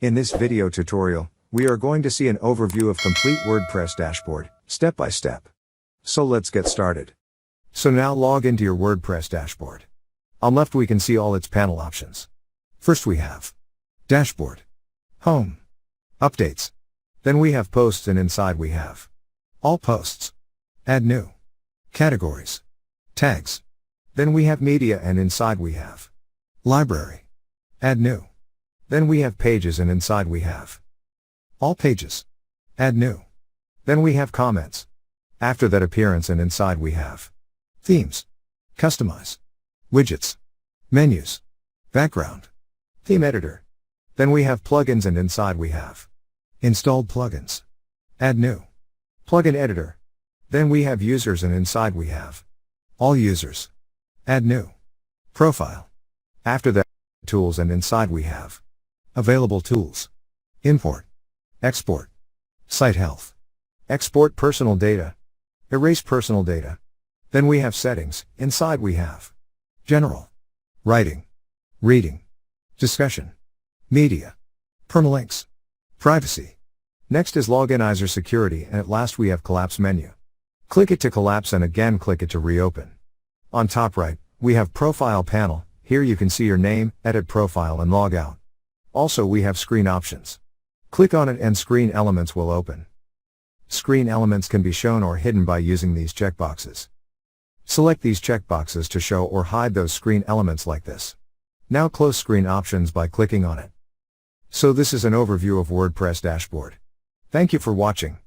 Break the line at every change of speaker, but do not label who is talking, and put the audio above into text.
In this video tutorial, we are going to see an overview of complete WordPress dashboard, step by step. So let's get started. So now log into your WordPress dashboard. On left we can see all its panel options. First we have Dashboard, Home, Updates. Then we have Posts and inside we have All Posts, Add New, Categories, Tags. Then we have Media and inside we have Library, Add New. Then we have Pages and inside we have All Pages, Add New. Then we have Comments. After that Appearance and inside we have Themes, Customize, Widgets, Menus, Background, Theme Editor. Then we have Plugins and inside we have Installed Plugins, Add New, Plugin Editor. Then we have Users and inside we have All Users, Add New, Profile. After that, Tools and inside we have Available Tools, Import, Export, Site Health, Export Personal Data, Erase Personal Data. Then we have Settings, inside we have General, Writing, Reading, Discussion, Media, Permalinks, Privacy. Next is Loginizer Security and at last we have Collapse menu. Click it to collapse and again click it to reopen. On top right, we have Profile panel. Here you can see your name, edit profile and log out. Also we have screen options. Click on it and screen elements will open. Screen elements can be shown or hidden by using these checkboxes. Select these checkboxes to show or hide those screen elements like this. Now close screen options by clicking on it. So this is an overview of WordPress dashboard. Thank you for watching.